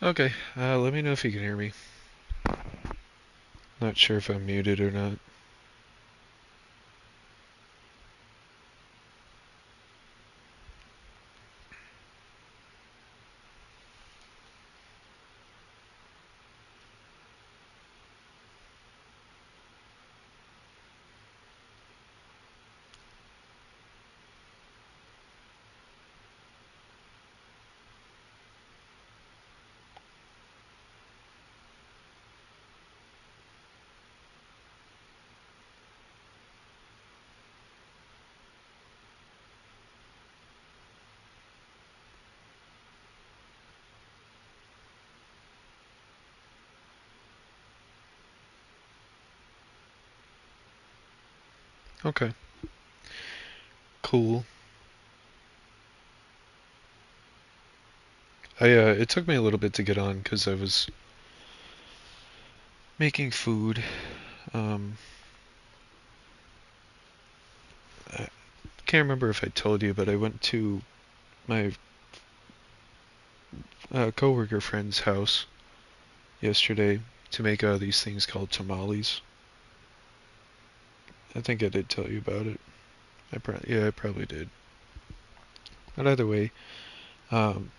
Okay, let me know if you can hear me. Not sure if I'm muted or not. Okay, cool. It took me a little bit to get on because I was making food. Um, I can't remember if I told you, but I went to my coworker friend's house yesterday to make these things called tamales. I think I did tell you about it. Yeah, I probably did. But either way, um,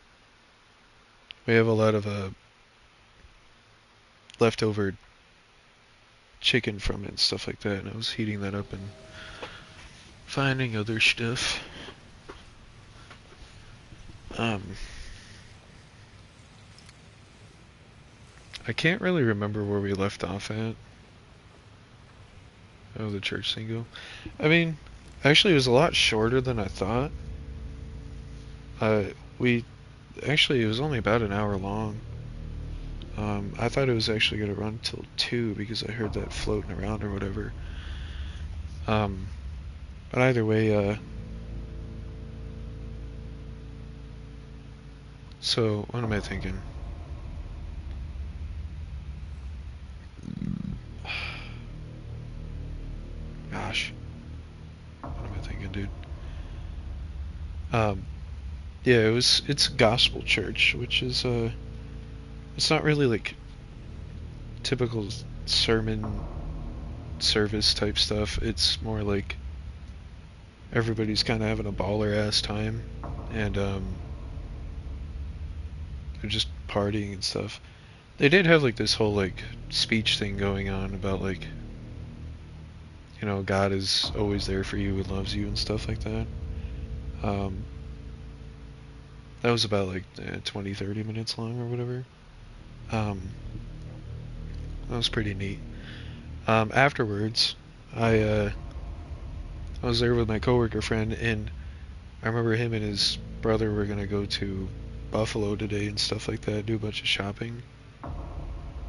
we have a lot of leftover chicken from it and stuff like that, and I was heating that up and finding other stuff. Um, I can't really remember where we left off at. Oh, the church single. I mean, actually, it was a lot shorter than I thought. Uh, we Actually, it was only about an hour long. I thought it was actually going to run till 2 because I heard that floating around or whatever. Um, but either way, so what am I thinking? Gosh, what am I thinking, dude? Um, yeah, it's gospel church, which is it's not really like typical sermon service type stuff. It's more like everybody's kind of having a baller ass time, and they're just partying and stuff. They did have like this whole like speech thing going on about like God is always there for you and loves you and stuff like that. Um, that was about like 20, 30 minutes long or whatever. Um, that was pretty neat. Afterwards, I uh, I was there with my coworker friend, and I remember him and his brother were gonna go to Buffalo today and stuff like that, do a bunch of shopping.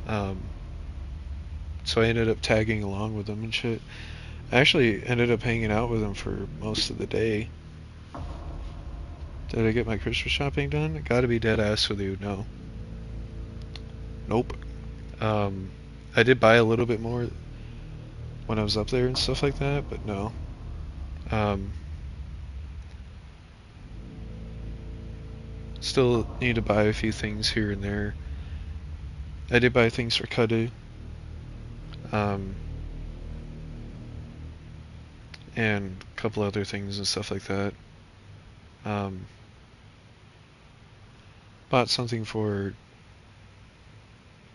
Um, so I ended up tagging along with them and shit. I actually ended up hanging out with them for most of the day. Did I get my Christmas shopping done? Gotta be dead ass with you. No. Nope. Um, I did buy a little bit more when I was up there and stuff like that, but no. Um, Still need to buy a few things here and there. I did buy things for Kadu, um, and a couple other things and stuff like that. Um, Bought something for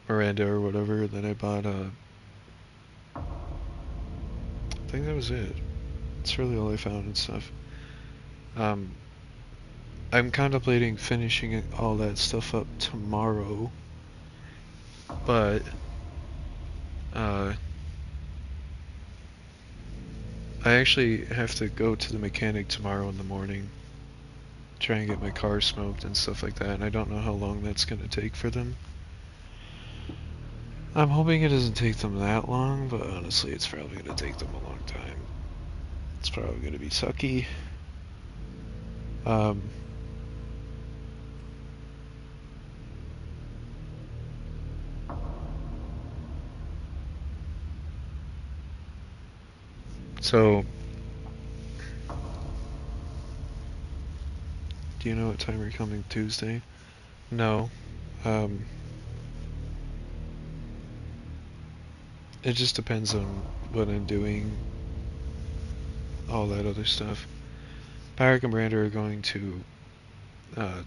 Miranda or whatever. Then I bought I think that was it. That's really all I found and stuff. Um, I'm contemplating finishing all that stuff up tomorrow, but uh, I actually have to go to the mechanic tomorrow in the morning, try and get my car smoked and stuff like that, and I don't know how long that's gonna take for them. I'm hoping it doesn't take them that long, but honestly, it's probably gonna take them a long time. It's probably gonna be sucky. Um, so, do you know what time we're coming Tuesday? No. Um, it just depends on what I'm doing, all that other stuff. Pyric and Brander are going to uh,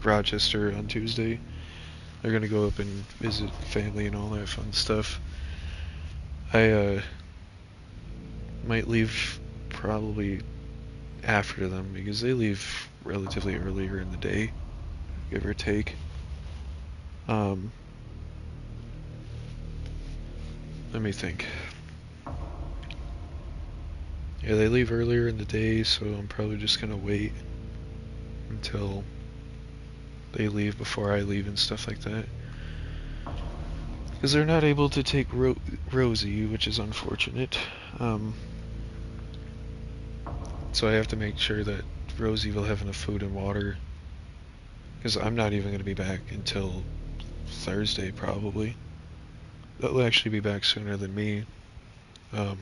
Rochester on Tuesday. They're gonna go up and visit family and all that fun stuff. I might leave probably after them because they leave relatively earlier in the day, give or take. Let me think. Yeah, they leave earlier in the day, so I'm probably just gonna wait until they leave before I leave and stuff like that. Because they're not able to take Rosie, which is unfortunate. So I have to make sure that Rosie will have enough food and water. Because I'm not even going to be back until Thursday, probably. They'll actually be back sooner than me. Yeah,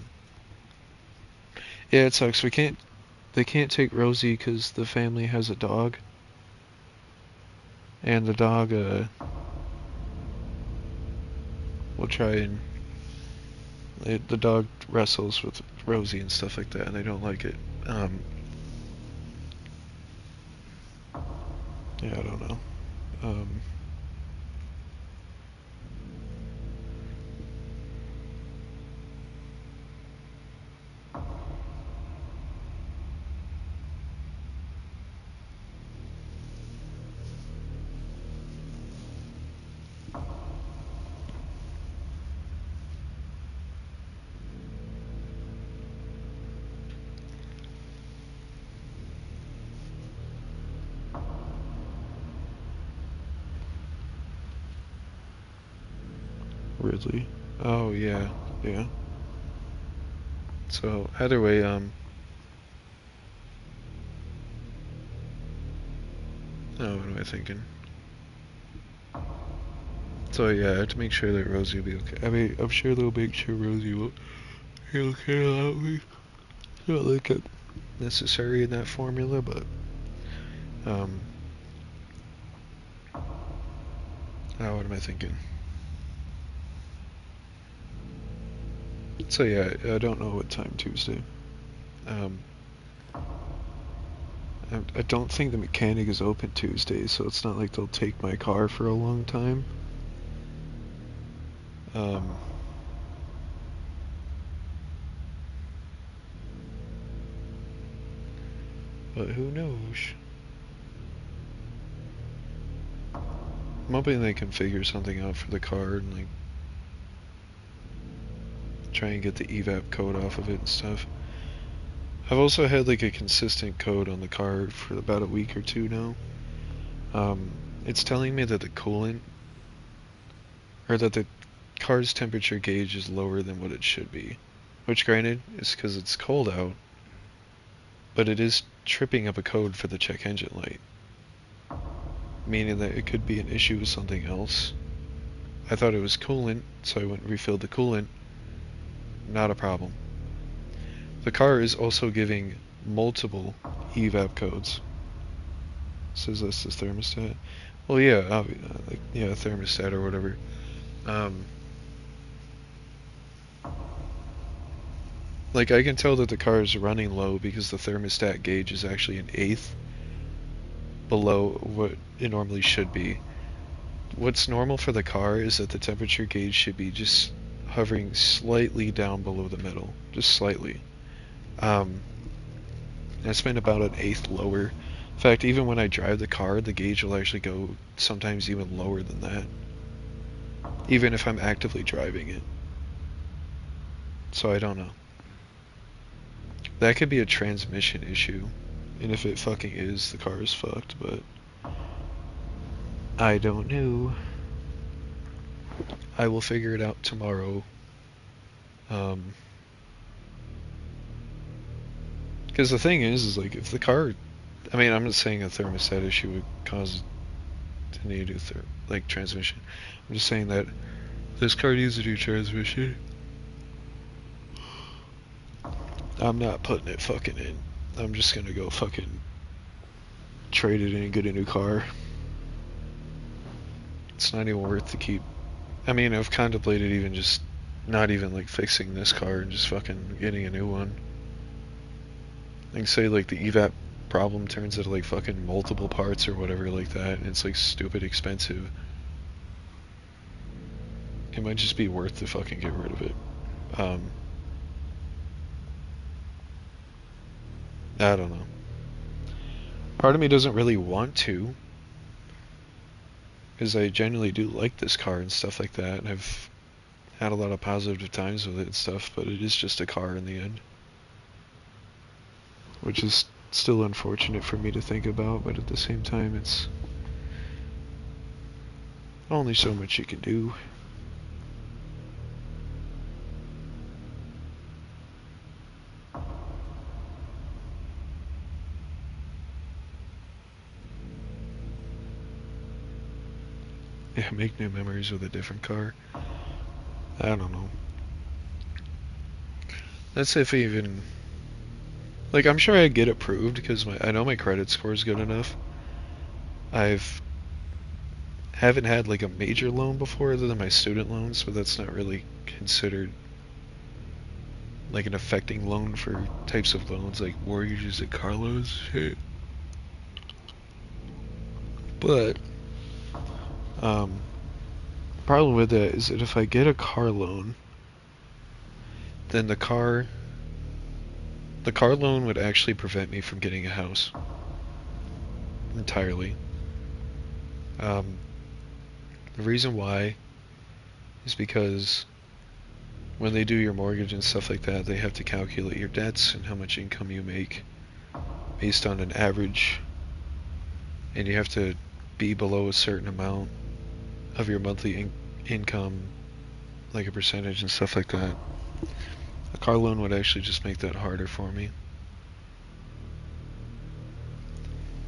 it sucks. They can't take Rosie because the family has a dog. And the dog, will try and... the dog wrestles with Rosie and stuff like that, and I don't like it. Yeah, I don't know. Ridley. Oh, yeah, yeah. So, either way, oh, what am I thinking? So yeah, I have to make sure that Rosie will be okay. I mean, I'm sure they'll make sure Rosie will be okay without me. Not like it's necessary in that formula, but oh, what am I thinking? So yeah, I don't know what time Tuesday. I don't think the mechanic is open Tuesday, so it's not like they'll take my car for a long time. But who knows? I'm hoping they can figure something out for the car and like try and get the evap code off of it and stuff. I've also had like a consistent code on the car for about a week or two now. It's telling me that the coolant, or that the car's temperature gauge is lower than what it should be. Which granted, is because it's cold out, but it is tripping up a code for the check engine light. Meaning that it could be an issue with something else. I thought it was coolant, so I went and refilled the coolant. Not a problem. The car is also giving multiple evap codes. Says this is thermostat. Well, yeah, like, yeah, thermostat or whatever. Like I can tell that the car is running low because the thermostat gauge is actually an eighth below what it normally should be. What's normal for the car is that the temperature gauge should be just hovering slightly down below the middle, just slightly. It's been about an eighth lower. In fact, even when I drive the car, the gauge will actually go sometimes even lower than that, even if I'm actively driving it. So I don't know. That could be a transmission issue, and if it fucking is, the car is fucked, but I don't know. I will figure it out tomorrow. Because the thing is like, if the car... I mean, I'm not saying a thermostat issue would cause the need to do like transmission. I'm just saying that this car needs to do transmission. I'm not putting it fucking in. I'm just gonna go fucking trade it in and get a new car. It's not even worth to keep. I mean, I've contemplated even just not even like fixing this car and just fucking getting a new one. Like say like the evap problem turns into like fucking multiple parts or whatever like that, and it's like stupid expensive. It might just be worth to fucking get rid of it. I don't know. Part of me doesn't really want to, because I genuinely do like this car and stuff like that, and I've had a lot of positive times with it and stuff, but it is just a car in the end. Which is still unfortunate for me to think about, but at the same time it's only so much you can do. Yeah, make new memories with a different car. I don't know. That's if even... Like, I'm sure I'd get approved because I know my credit score is good enough. Haven't had like a major loan before other than my student loans, but that's not really considered like an affecting loan for types of loans like mortgages and car loans. Shit. But problem with that is that if I get a car loan, then the car loan would actually prevent me from getting a house entirely. The reason why is because when they do your mortgage and stuff like that, they have to calculate your debts and how much income you make based on an average, and you have to be below a certain amount of your monthly income, like a percentage and stuff like that. A car loan would actually just make that harder for me.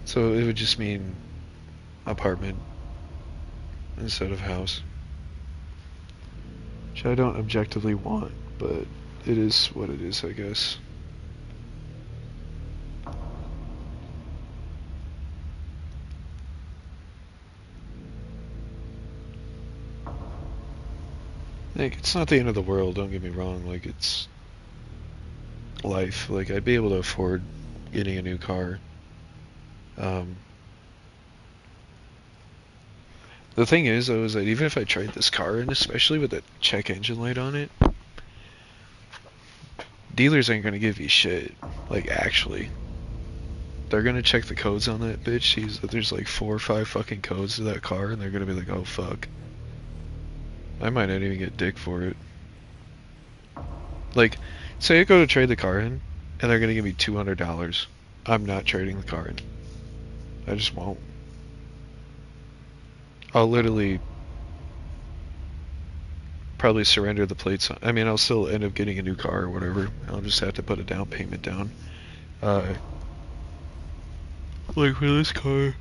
So it would just mean apartment instead of house, which I don't objectively want, but it is what it is, I guess. Like, it's not the end of the world, don't get me wrong, like, it's life. Like, I'd be able to afford getting a new car. The thing is, though, is that even if I trade this car in, especially with the check engine light on it, dealers ain't gonna give you shit. Like, actually. They're gonna check the codes on that bitch, see that there's like 4 or 5 fucking codes to that car, and they're gonna be like, oh fuck. I might not even get dick for it. Like, say I go to trade the car in, and they're gonna give me $200. I'm not trading the car in. I just won't. I'll literally probably surrender the plates. I mean, I'll still end up getting a new car or whatever. I'll just have to put a down payment down. Like for this car,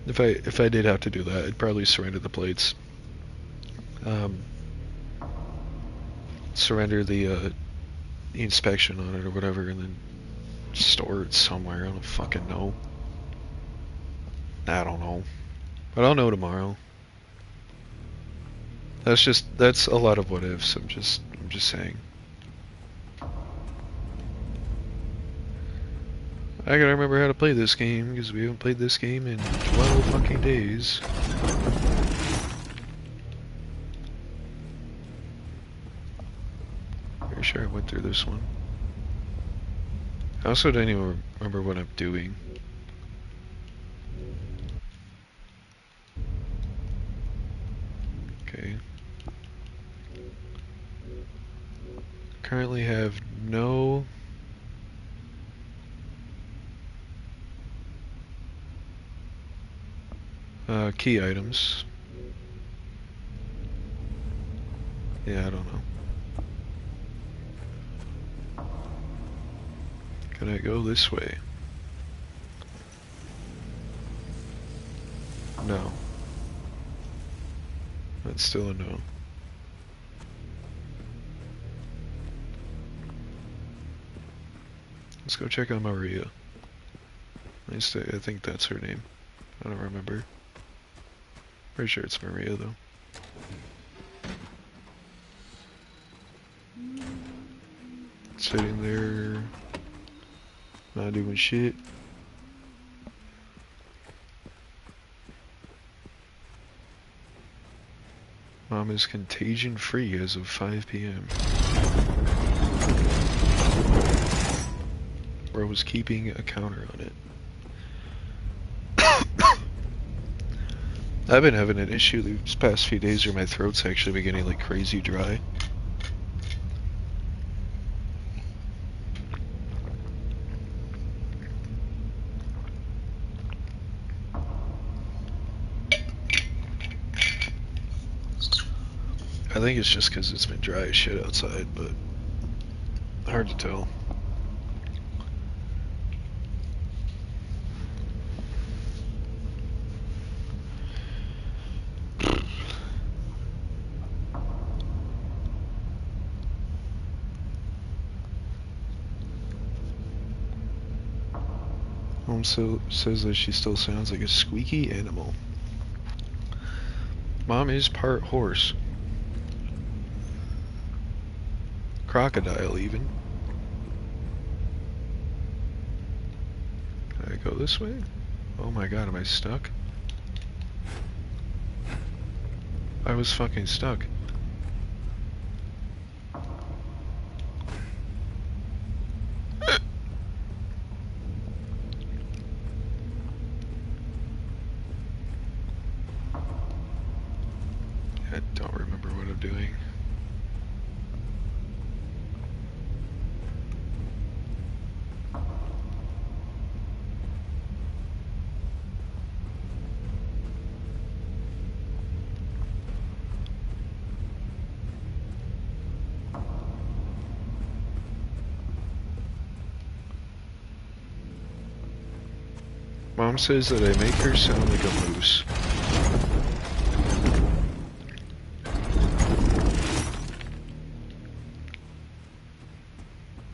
if I did have to do that, I'd probably surrender the plates. Surrender the inspection on it or whatever, and then store it somewhere. I don't fucking know. I don't know. But I'll know tomorrow. That's a lot of what ifs. I'm just saying. I gotta remember how to play this game because we haven't played this game in 12 fucking days. Pretty sure I went through this one. I also don't even remember what I'm doing. Okay. Currently have no key items. Yeah, I don't know. Can I go this way? No. That's still a no. Let's go check on Maria. I think that's her name. I don't remember. Pretty sure it's Maria though. Sitting there, not doing shit. Mom is contagion free as of 5 p.m. Bro was keeping a counter on it. I've been having an issue these past few days where my throat's actually been getting like crazy dry. I think it's just because it's been dry as shit outside, but hard to tell. Mom says that she still sounds like a squeaky animal. Mom is part horse. Crocodile, even. Can I go this way? Oh my god, am I stuck? I was fucking stuck. I don't remember what I'm doing. Mom says that I make her sound like a moose.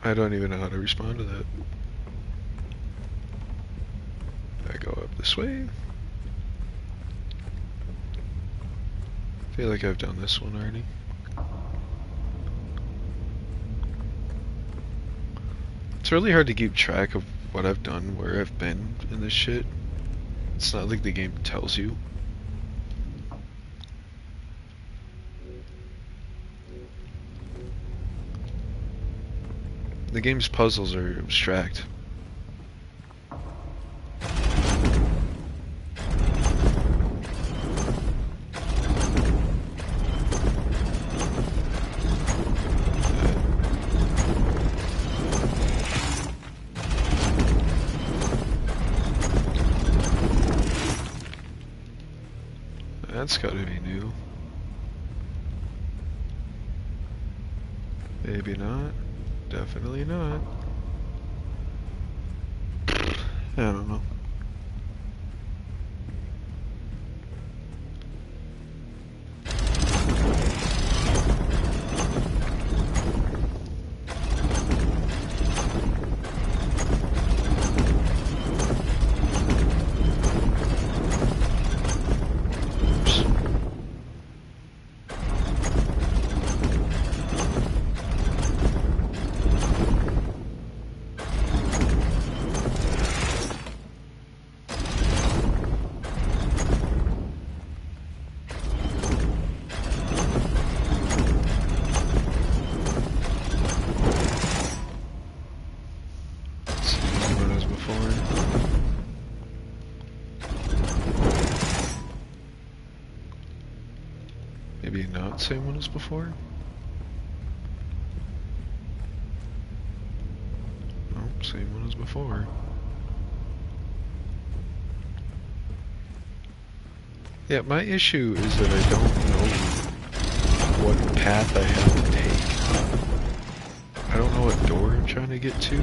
I don't even know how to respond to that. I go up this way. I feel like I've done this one already. It's really hard to keep track of what I've done, where I've been in this shit. It's not like the game tells you. The game's puzzles are abstract. That's gotta be new. Maybe not. Definitely not. I don't know. Maybe not same one as before? Oh, same one as before. Yeah, my issue is that I don't know what path I have to take. I don't know what door I'm trying to get to.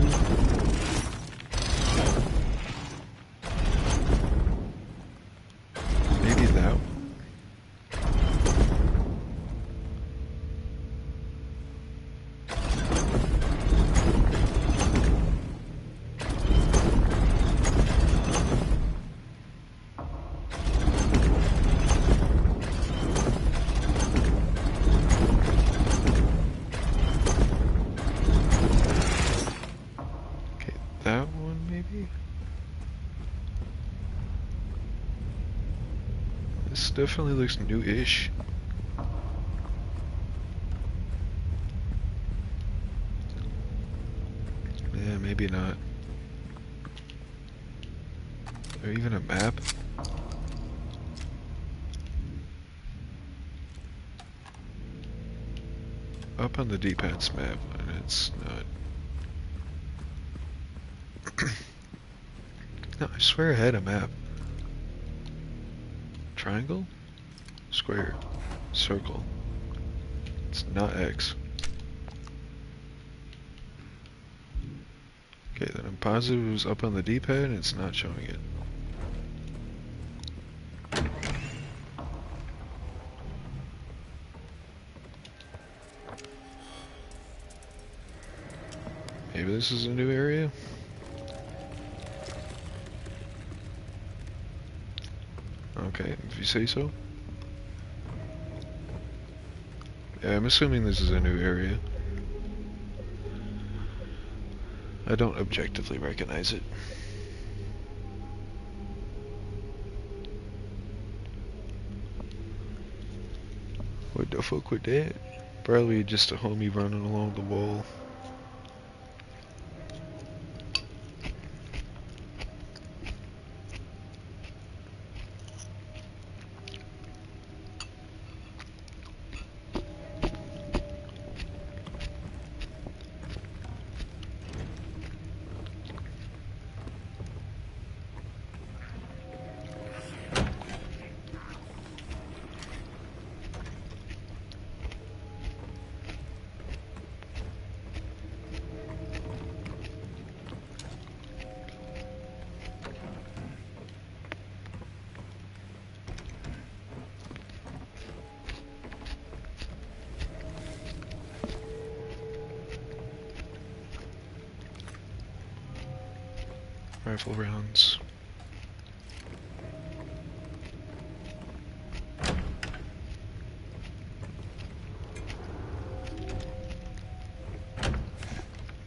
Maybe that one. maybe? This definitely looks new-ish. Yeah, maybe not. Is there even a map? Up on the D-pad's map, and it's not. No, I swear I had a map. Triangle? Square. Circle. It's not X. Okay, then I'm positive it was up on the D-pad and it's not showing it. Maybe this is a new area? Okay, if you say so. Yeah, I'm assuming this is a new area. I don't objectively recognize it. What the fuck with that? Probably just a homie running along the wall. Rifle rounds.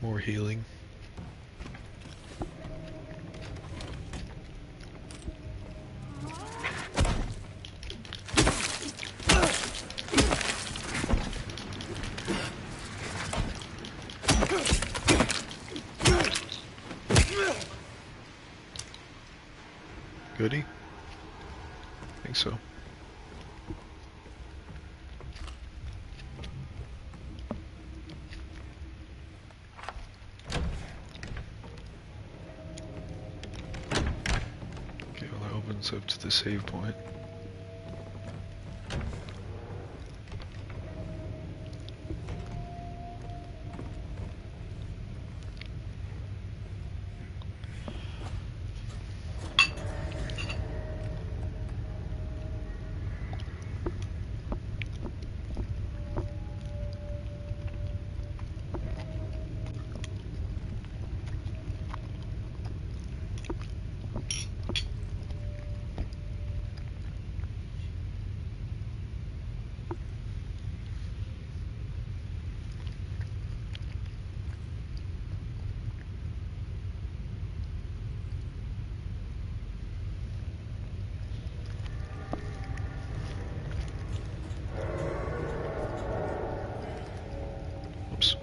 More healing. Goody? I think so. Okay, well that opens up to the save point. Oops.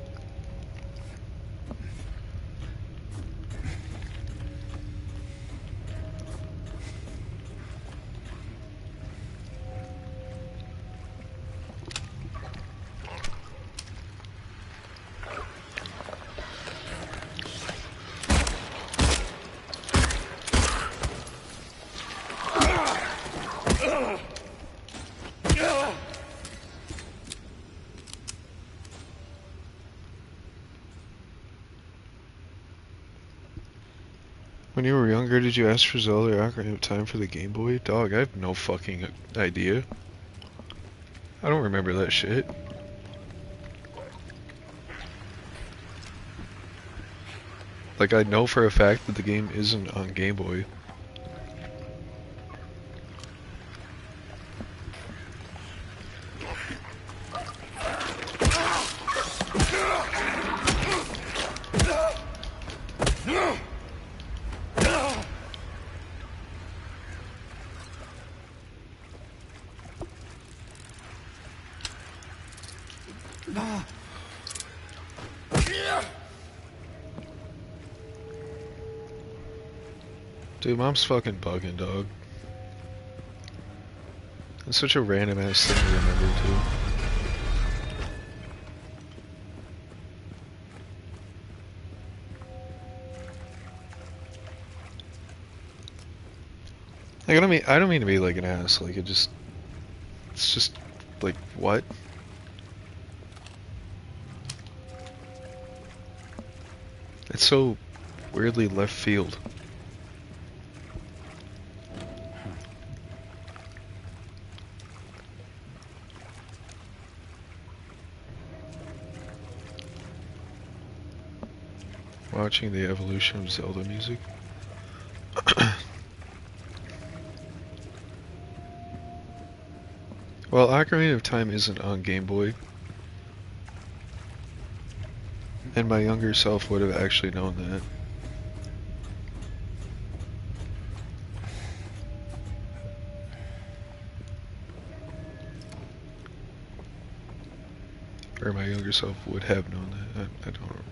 When you were younger, did you ask for Zelda or Ocarina of Time for the Game Boy? Dog, I have no fucking idea. I don't remember that shit. Like, I know for a fact that the game isn't on Game Boy. Dude, mom's fucking bugging, dog. It's such a random ass thing to remember, too. Like, I don't mean to be like an ass, like it's just, like, what? It's so weirdly left field. Watching the evolution of Zelda music. Well, Ocarina of Time isn't on Game Boy. And my younger self would have actually known that. Or my younger self would have known that. I don't remember.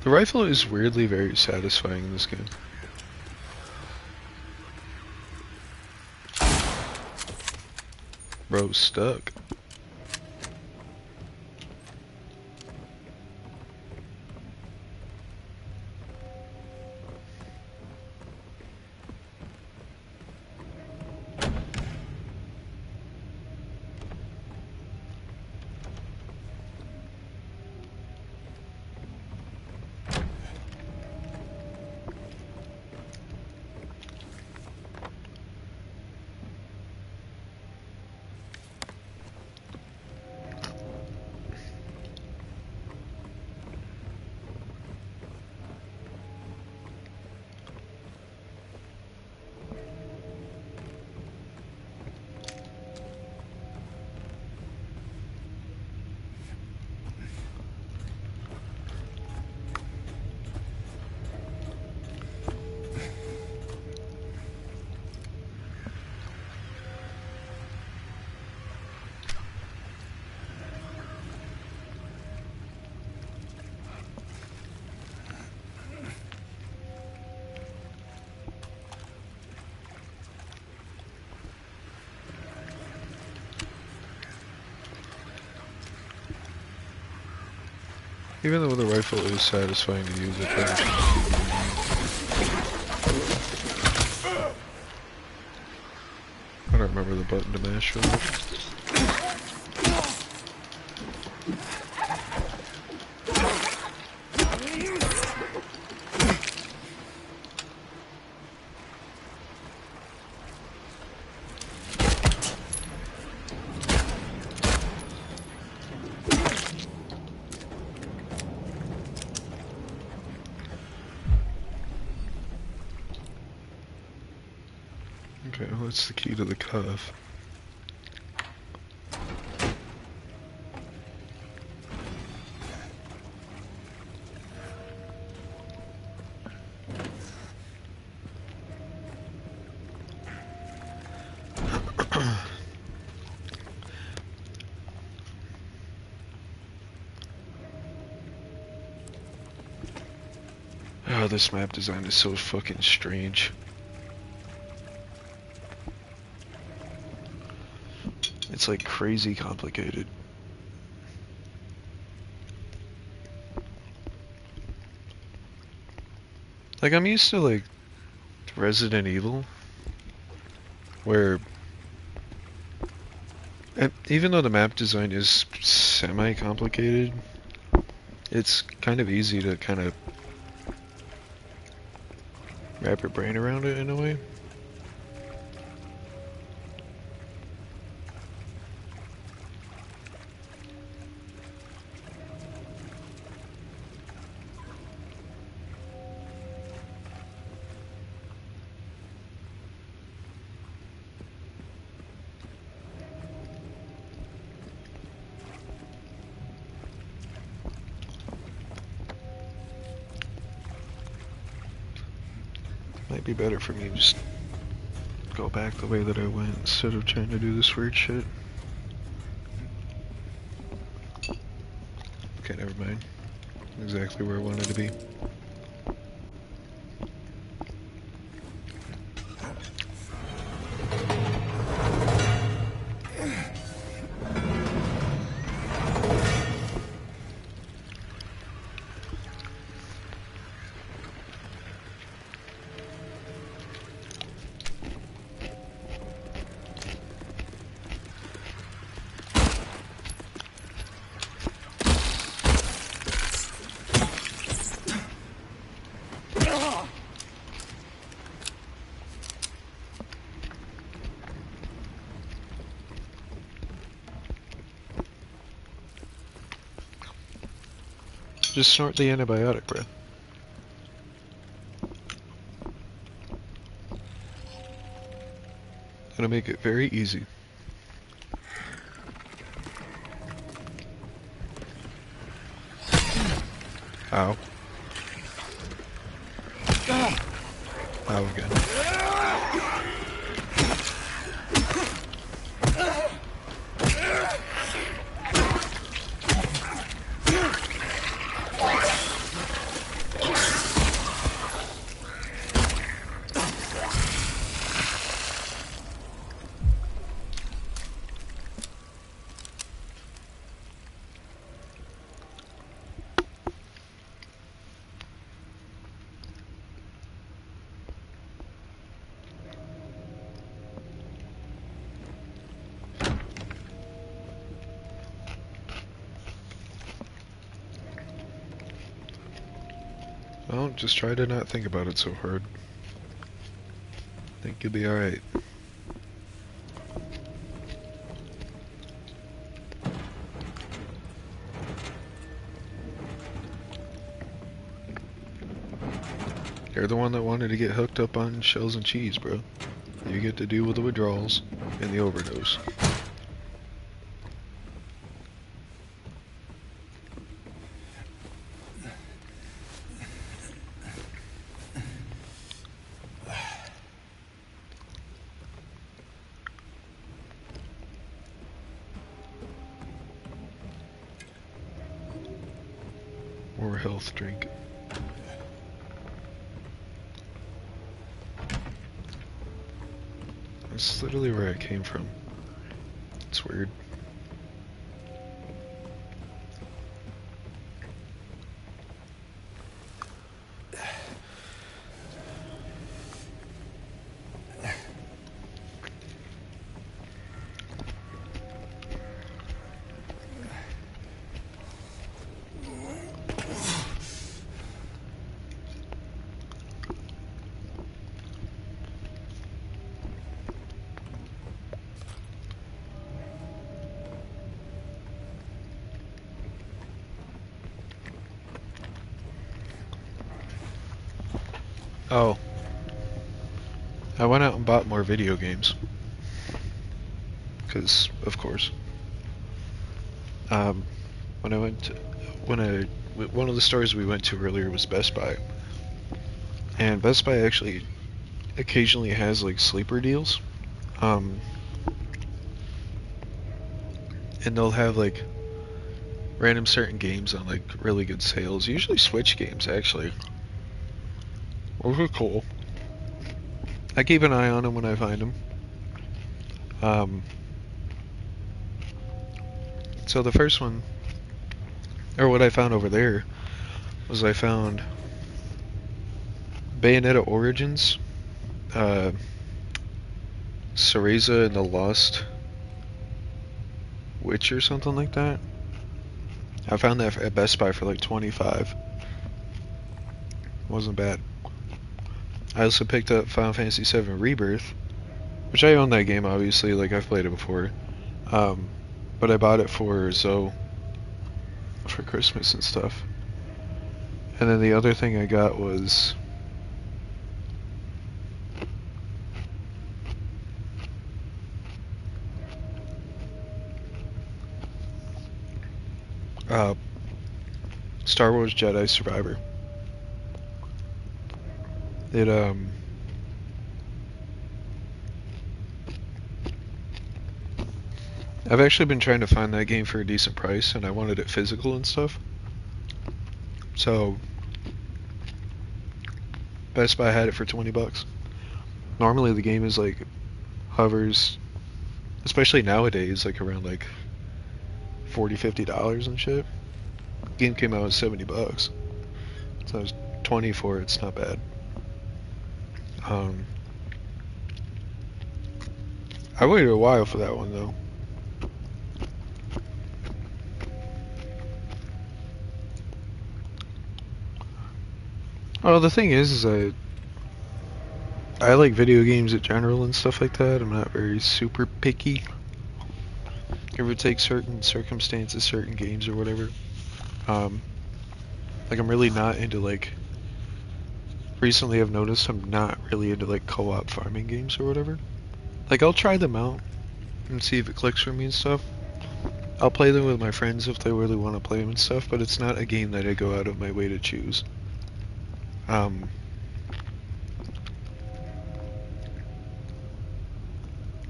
The rifle is weirdly very satisfying in this game. Bro, stuck. Even though the rifle is satisfying to use, I probably shouldn't keep using it. I don't remember the button to mash for that. Okay, well, that's the key to the cuff. Oh, this map design is so fucking strange. It's like crazy complicated. Like, I'm used to like Resident Evil, where even though the map design is semi-complicated, it's kind of easy to kind of wrap your brain around it in a way. Might be better for me to just go back the way that I went instead of trying to do this weird shit. Okay, never mind. Exactly where I wanted to be. Just snort the antibiotic, bro. Gonna make it very easy. Ow. Ow again. Well, just try to not think about it so hard. I think you'll be alright. You're the one that wanted to get hooked up on shells and cheese, bro. You get to deal with the withdrawals and the overdose. Or health drink. That's literally where I came from. It's weird. Oh. I went out and bought more video games. Because, of course. When I went to, one of the stores we went to earlier was Best Buy. And Best Buy actually occasionally has like sleeper deals. And they'll have like random certain games on like really good sales. Usually Switch games, actually. Those are cool. I keep an eye on them when I find them. So the first one, or what I found over there, was I found Bayonetta Origins, Cereza and the Lost Witch or something like that. I found that at Best Buy for like $25. Wasn't bad. I also picked up Final Fantasy VII Rebirth, which I own that game, obviously, like I've played it before. But I bought it for Zoe for Christmas and stuff. And then the other thing I got was Star Wars Jedi Survivor. It I've actually been trying to find that game for a decent price, and I wanted it physical and stuff. So Best Buy had it for 20 bucks. Normally the game is like hovers, especially nowadays, like around like $40-50 and shit. Game came out at 70 bucks. So it was 20 for it. It's not bad. I waited a while for that one though. Well, the thing is I like video games in general and stuff like that. I'm not very super picky. It would take certain circumstances, certain games or whatever. Like I'm really not into like. Recently, I've noticed I'm not really into like co-op farming games or whatever. Like I'll try them out and see if it clicks for me and stuff. I'll play them with my friends if they really want to play them and stuff, but it's not a game that I go out of my way to choose.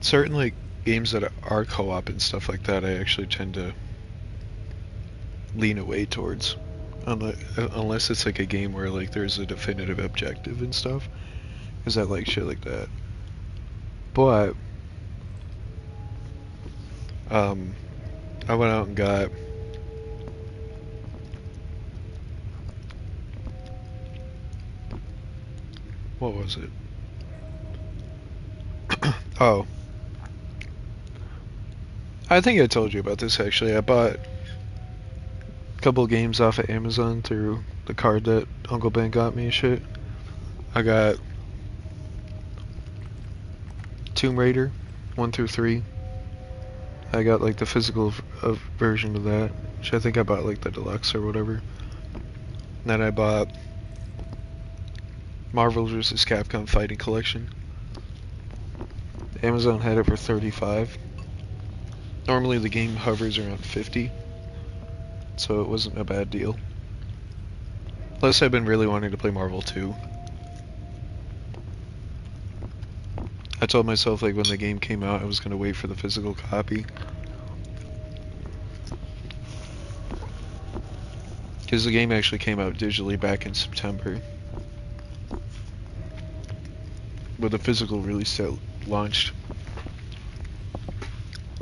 Certain like games that are co-op and stuff like that, I actually tend to lean away towards, unless it's like a game where like there's a definitive objective and stuff, because I like shit like that. But I went out and got what was it? Oh, I think I told you about this actually. I bought a couple of games off of Amazon through the card that Uncle Ben got me and shit. I got Tomb Raider 1 through 3. I got like the physical version of that, which I think I bought like the deluxe or whatever. And then I bought Marvel vs. Capcom Fighting Collection. Amazon had it for $35. Normally the game hovers around $50, so it wasn't a bad deal. Plus I've been really wanting to play Marvel 2. I told myself like when the game came out I was going to wait for the physical copy. Because the game actually came out digitally back in September. But the physical release that launched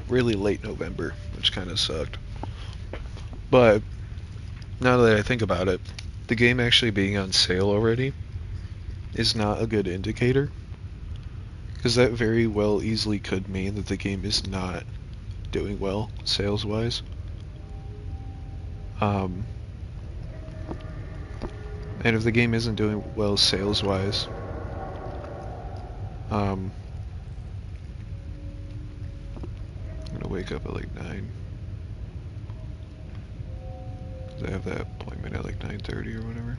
really late November, which kind of sucked. But now that I think about it, the game actually being on sale already is not a good indicator, because that very well easily could mean that the game is not doing well sales wise. And if the game isn't doing well sales wise, I'm gonna wake up at like 9. Cause I have that appointment at like 9:30 or whatever.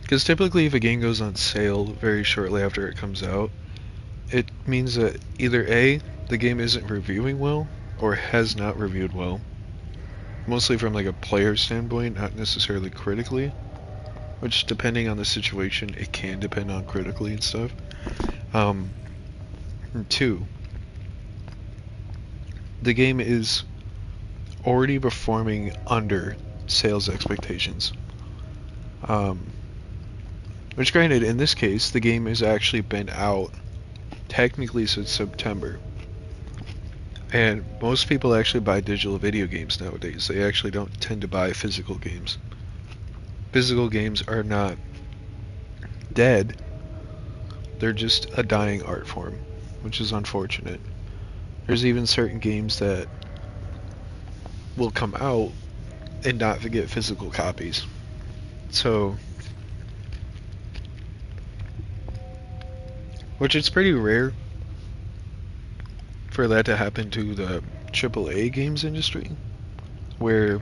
Because typically if a game goes on sale very shortly after it comes out, it means that either A, the game isn't reviewing well, or has not reviewed well. Mostly from like a player standpoint, not necessarily critically. Which, depending on the situation, it can depend on critically and stuff. And 2, the game is already performing under sales expectations. Which, granted, in this case, the game has actually been out technically since September. And most people actually buy digital video games nowadays. They actually don't tend to buy physical games. Physical games are not dead. They're just a dying art form, which is unfortunate. There's even certain games that will come out and not get physical copies. So, which is pretty rare for that to happen to the AAA games industry, where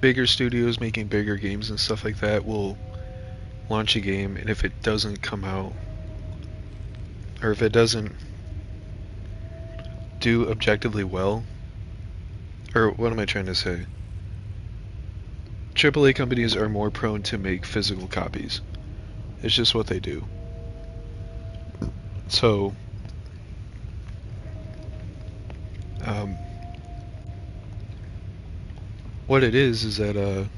bigger studios making bigger games and stuff like that will launch a game, and if it doesn't come out, or if it doesn't do objectively well, or what am I trying to say? AAA companies are more prone to make physical copies. It's just what they do. So, what it is that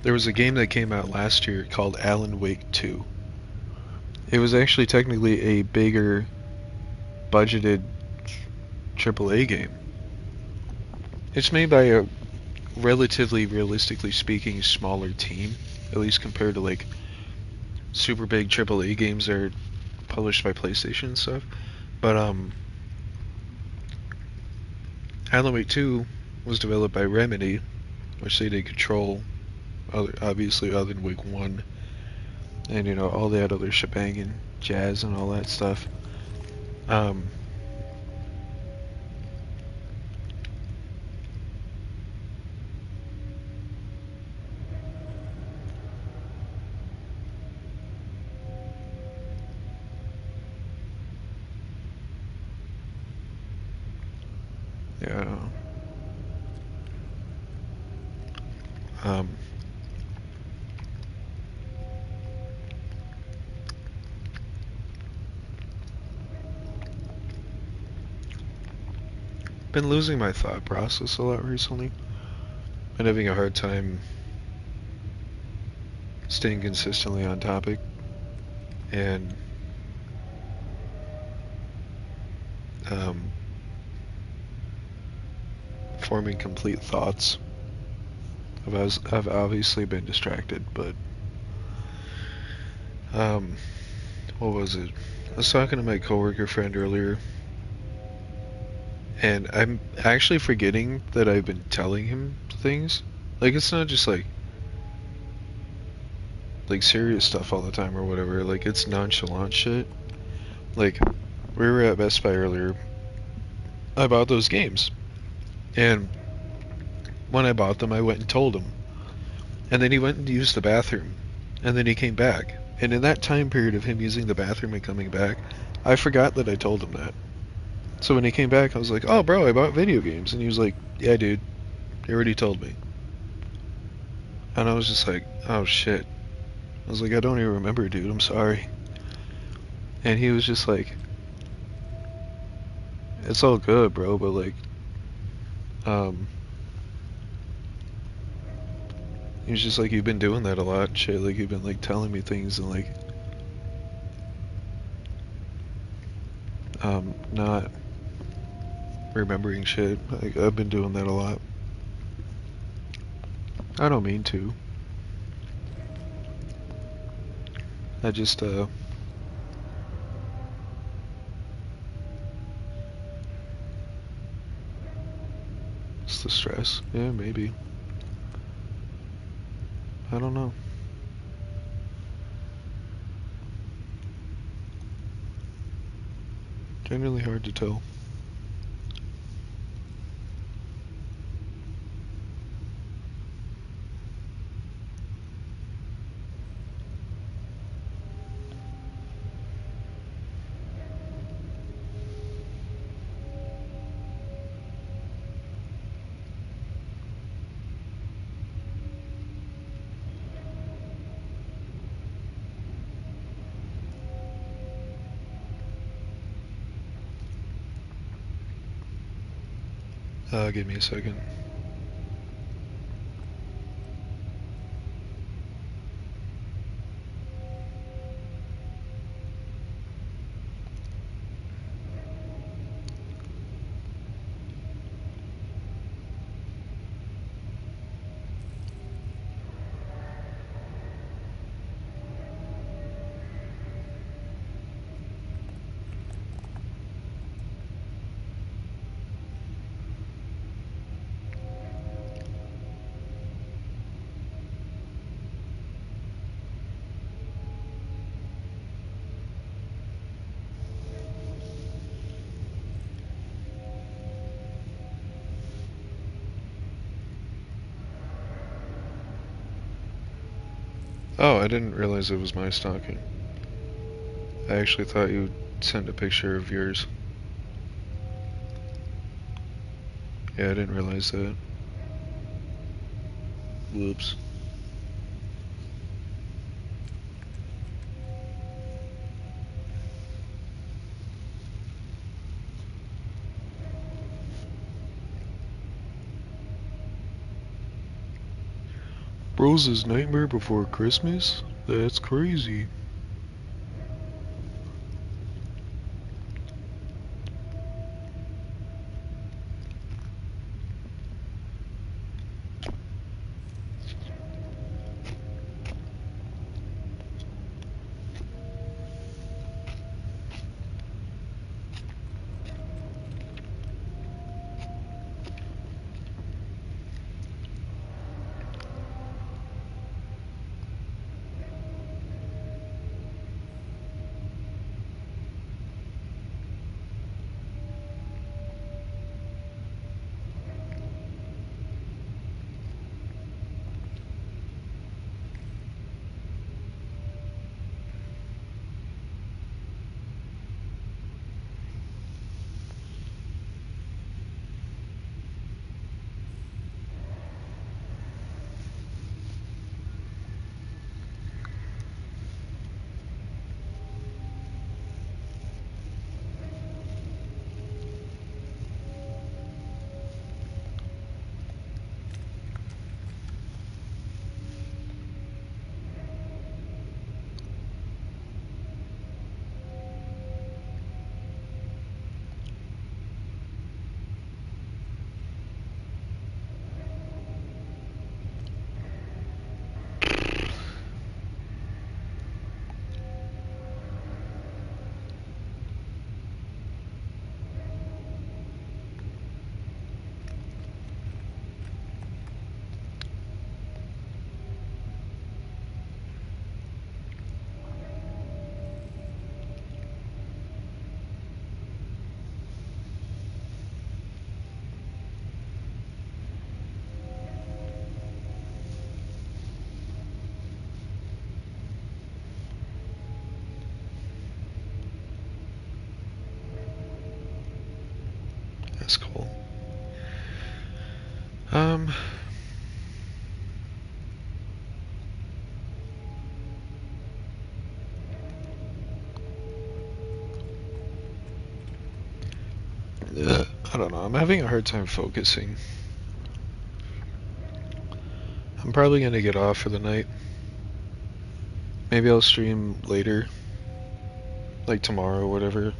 there was a game that came out last year called Alan Wake 2. It was actually technically a bigger budgeted AAA game. It's made by a relatively, realistically speaking, smaller team, at least compared to like super big AAA games that are published by PlayStation and stuff. But Alan Wake 2 was developed by Remedy, which they did Control, obviously other than Wake 1, and you know all that other shebang and jazz and all that stuff. Yeah. Been losing my thought process a lot recently. Been having a hard time staying consistently on topic and forming complete thoughts. I've obviously been distracted, but what was it? I was talking to my coworker friend earlier, and I'm actually forgetting that I've been telling him things. Like, it's not just like serious stuff all the time or whatever. Like, it's nonchalant shit. Like, we were at Best Buy earlier. I bought those games, and when I bought them, I went and told him, and then he went and used the bathroom, and then he came back, and in that time period of him using the bathroom and coming back, I forgot that I told him that. So when he came back, I was like, "Oh, bro, I bought video games," and he was like, "Yeah, dude, you already told me." And I was just like, "Oh shit." I was like, "I don't even remember, dude. I'm sorry." And he was just like, "It's all good, bro, but like, he was just like, you've been doing that a lot, and shit. Like, you've been like telling me things and like, not remembering shit. Like, I've been doing that a lot. I don't mean to. I just, it's the stress. Yeah, maybe. I don't know. Generally hard to tell. Give me a second. Oh, I didn't realize it was my stalking. I actually thought you sent a picture of yours. Yeah, I didn't realize that. Whoops. Rose's Nightmare Before Christmas? That's crazy. That's cool. Um, I don't know. I'm having a hard time focusing. I'm probably gonna get off for the night. Maybe I'll stream later. Like tomorrow or whatever.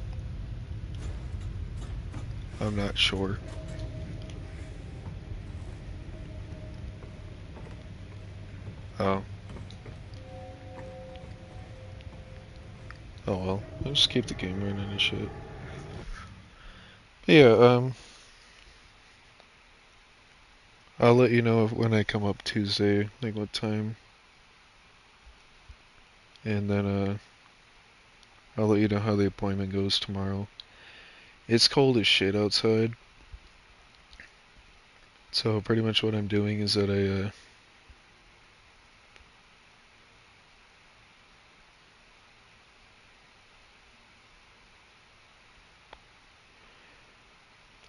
I'm not sure. Oh. Oh well. I'll just keep the game running and shit. But yeah, I'll let you know when I come up Tuesday, like what time. And then, I'll let you know how the appointment goes tomorrow. It's cold as shit outside. So pretty much what I'm doing is that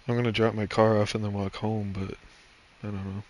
I'm gonna drop my car off and then walk home, but I don't know.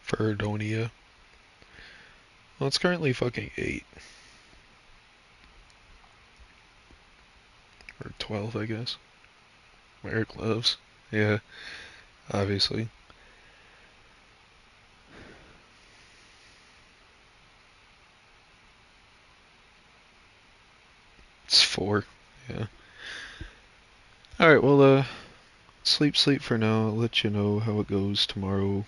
Ferdonia. Well, it's currently fucking 8. Or 12, I guess. Wear gloves. Yeah, obviously. 4. Yeah. Alright, well, sleep for now. I'll let you know how it goes tomorrow.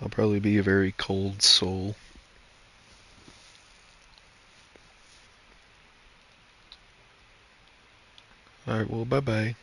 I'll probably be a very cold soul. Alright, well, bye-bye.